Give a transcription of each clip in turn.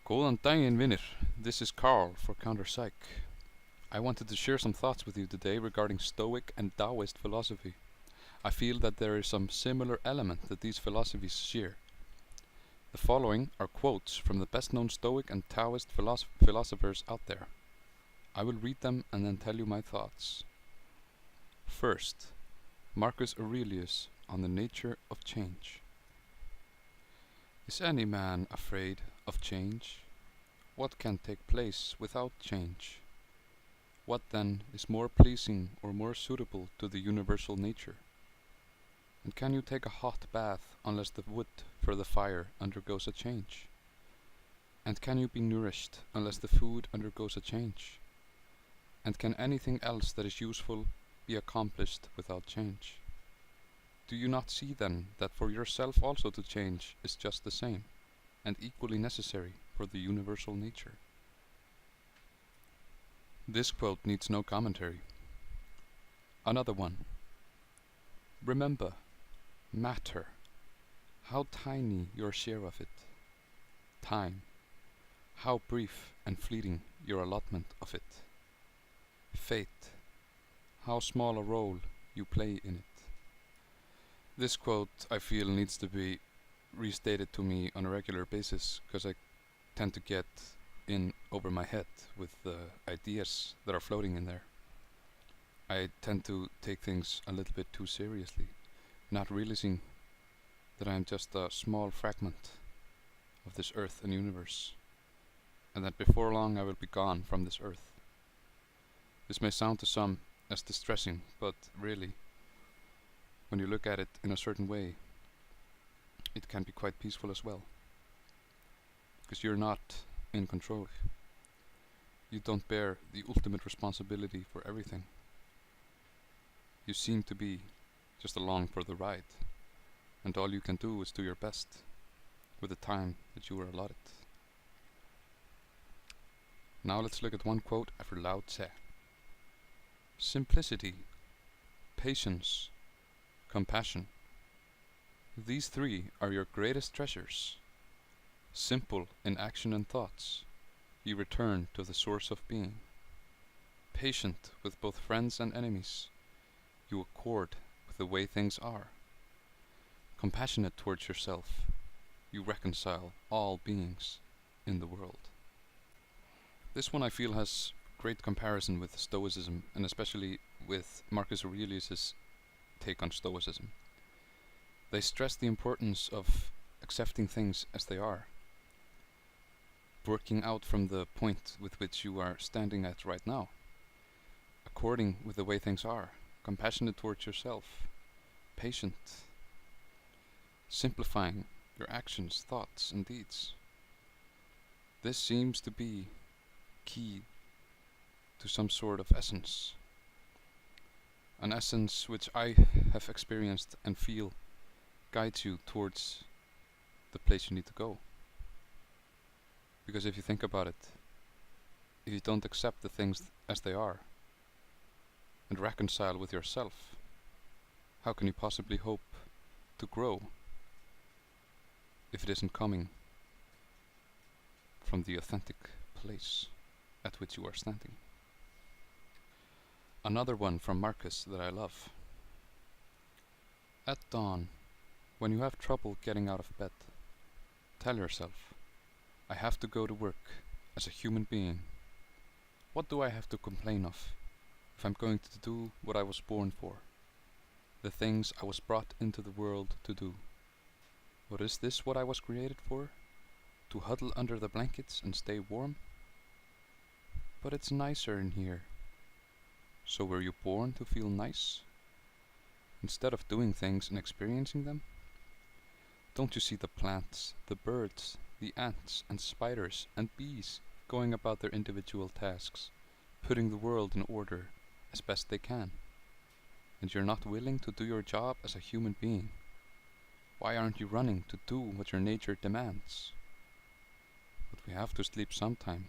Góðan daginn vinir, this is Carl for Counter-Psych. I wanted to share some thoughts with you today regarding Stoic and Taoist philosophy. I feel that there is some similar element that these philosophies share. The following are quotes from the best known Stoic and Taoist philosophers out there. I will read them and then tell you my thoughts. First, Marcus Aurelius on the nature of change. Is any man afraid of change? What can take place without change? What then is more pleasing or more suitable to the universal nature? And can you take a hot bath unless the wood for the fire undergoes a change? And can you be nourished unless the food undergoes a change? And can anything else that is useful be accomplished without change? Do you not see then that for yourself also to change is just the same, and equally necessary for the universal nature? This quote needs no commentary. Another one. Remember, matter, how tiny your share of it. Time, how brief and fleeting your allotment of it. Fate, how small a role you play in it. This quote, I feel, needs to be restated to me on a regular basis, because I tend to get in over my head with the ideas that are floating in there. I tend to take things a little bit too seriously, not realizing that I am just a small fragment of this earth and universe, and that before long I will be gone from this earth. This may sound to some as distressing, but really, when you look at it in a certain way, it can be quite peaceful as well. Because you're not in control. You don't bear the ultimate responsibility for everything. You seem to be just along for the ride, and all you can do is do your best with the time that you were allotted. Now let's look at one quote after Lao Tse. Simplicity, patience, compassion. These three are your greatest treasures. Simple in action and thoughts, you return to the source of being. Patient with both friends and enemies, you accord with the way things are. Compassionate towards yourself, you reconcile all beings in the world. This one I feel has great comparison with Stoicism, and especially with Marcus Aurelius's take on Stoicism. They stress the importance of accepting things as they are, working out from the point with which you are standing at right now, according with the way things are, compassionate towards yourself, patient, simplifying your actions, thoughts, and deeds. This seems to be key to some sort of essence. An essence which I have experienced and feel guides you towards the place you need to go. Because if you think about it, if you don't accept the things as they are and reconcile with yourself, how can you possibly hope to grow if it isn't coming from the authentic place at which you are standing? Another one from Marcus that I love. At dawn, when you have trouble getting out of bed, tell yourself, I have to go to work as a human being. What do I have to complain of if I'm going to do what I was born for? The things I was brought into the world to do. Or is this what I was created for? To huddle under the blankets and stay warm? But it's nicer in here. So were you born to feel nice? Instead of doing things and experiencing them? Don't you see the plants, the birds, the ants and spiders and bees going about their individual tasks, putting the world in order as best they can? And you're not willing to do your job as a human being. Why aren't you running to do what your nature demands? But we have to sleep sometime.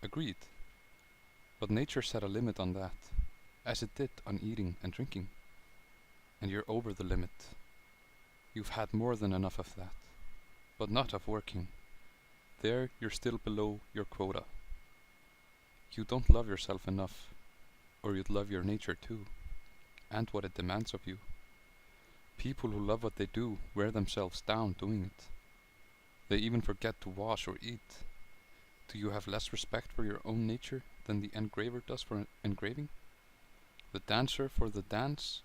Agreed. But nature set a limit on that, as it did on eating and drinking. And you're over the limit. You've had more than enough of that, but not of working. there you're still below your quota. You don't love yourself enough, or you'd love your nature too, and what it demands of you. People who love what they do wear themselves down doing it. They even forget to wash or eat. Do you have less respect for your own nature than the engraver does for engraving? The dancer for the dance?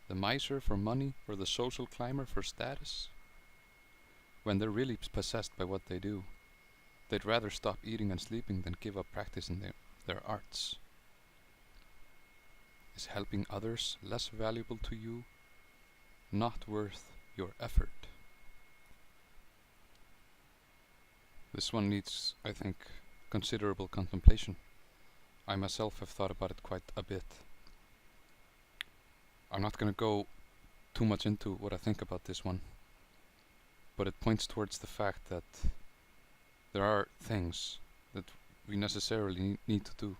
The miser for money, or the social climber for status? When they're really possessed by what they do, they'd rather stop eating and sleeping than give up practicing their arts. Is helping others less valuable to you? Not worth your effort? This one needs, I think, considerable contemplation. I myself have thought about it quite a bit. I'm not going to go too much into what I think about this one, but it points towards the fact that there are things that we necessarily need to do,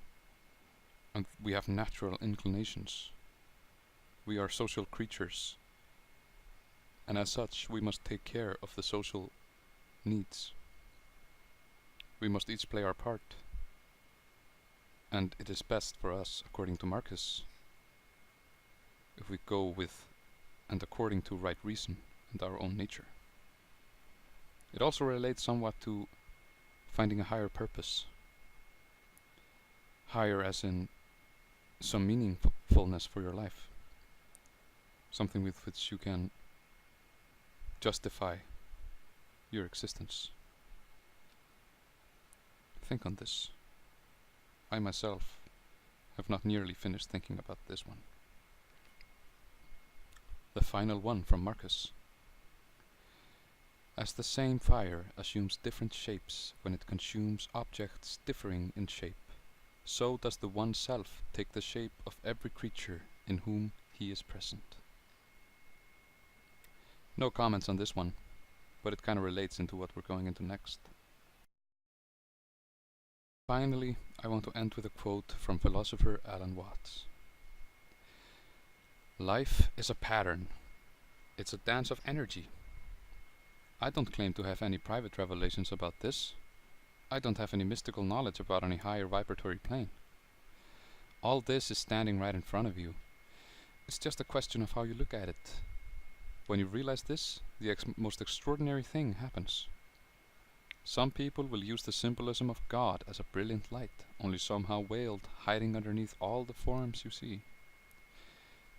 and we have natural inclinations. We are social creatures, and as such we must take care of the social needs. We must each play our part, and it is best for us, according to Marcus, if we go with and according to right reason and our own nature. It also relates somewhat to finding a higher purpose. Higher as in some meaningfulness for your life. Something with which you can justify your existence. Think on this. I myself have not nearly finished thinking about this one. The final one from Marcus. As the same fire assumes different shapes when it consumes objects differing in shape, so does the one self take the shape of every creature in whom he is present. No comments on this one, but it kind of relates into what we're going into next. Finally, I want to end with a quote from philosopher Alan Watts. Life is a pattern. It's a dance of energy. I don't claim to have any private revelations about this. I don't have any mystical knowledge about any higher vibratory plane. All this is standing right in front of you. It's just a question of how you look at it. When you realize this, the most extraordinary thing happens. Some people will use the symbolism of God as a brilliant light, only somehow veiled, hiding underneath all the forms you see.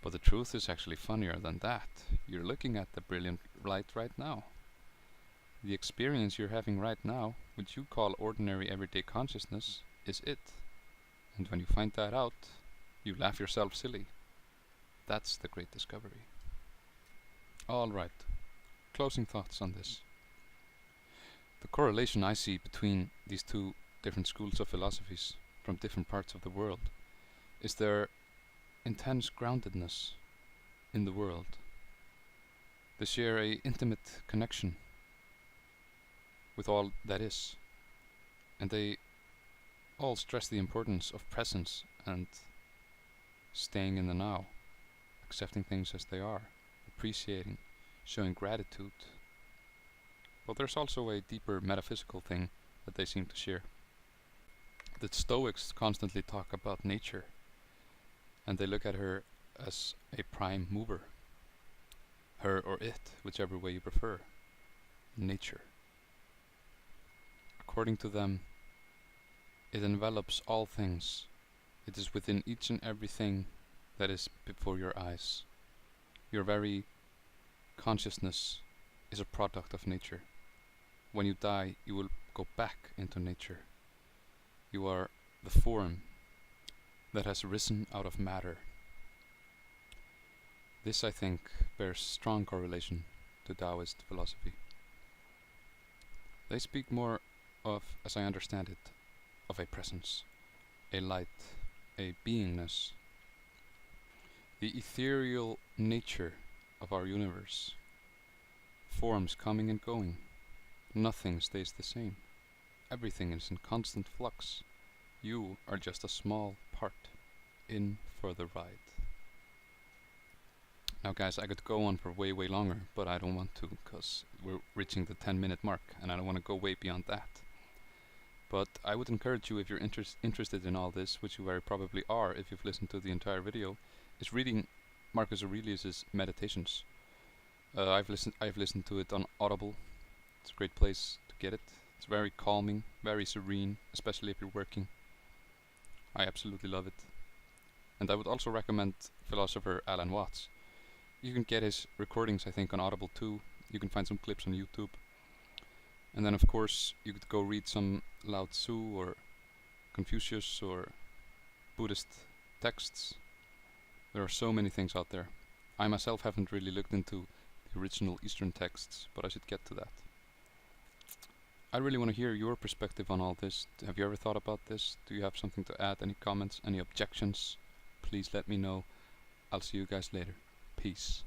But the truth is actually funnier than that. You're looking at the brilliant light right now. The experience you're having right now, which you call ordinary everyday consciousness, is it. And when you find that out, you laugh yourself silly. That's the great discovery. Alright, closing thoughts on this. The correlation I see between these two different schools of philosophies from different parts of the world is their intense groundedness in the world. They share an intimate connection with all that is, and they all stress the importance of presence and staying in the now, accepting things as they are, appreciating, showing gratitude. But there's also a deeper metaphysical thing that they seem to share. The Stoics constantly talk about nature, and they look at her as a prime mover. Her or it, whichever way you prefer. Nature. According to them, it envelops all things. It is within each and everything that is before your eyes. Your very consciousness is a product of nature. When you die, you will go back into nature. You are the form that has risen out of matter. This, I think, bears strong correlation to Taoist philosophy. They speak more of, as I understand it, of a presence, a light, a beingness, the ethereal nature of our universe, forms coming and going. Nothing stays the same. Everything is in constant flux. You are just a small part in for the ride. Now guys, I could go on for way longer, but I don't want to, because we're reaching the 10-minute mark and I don't want to go way beyond that. But I would encourage you, if you're interested in all this, which you very probably are if you've listened to the entire video, is reading Marcus Aurelius's Meditations. I've listened to it on Audible. It's a great place to get it. It's very calming, very serene, especially if you're working. I absolutely love it. And I would also recommend philosopher Alan Watts. You can get his recordings, I think, on Audible too. You can find some clips on YouTube. And then of course you could go read some Lao Tzu or Confucius or Buddhist texts. There are so many things out there. I myself haven't really looked into the original Eastern texts, but I should get to that. I really want to hear your perspective on all this. Have you ever thought about this? Do you have something to add? Any comments? Any objections? Please let me know. I'll see you guys later. Peace.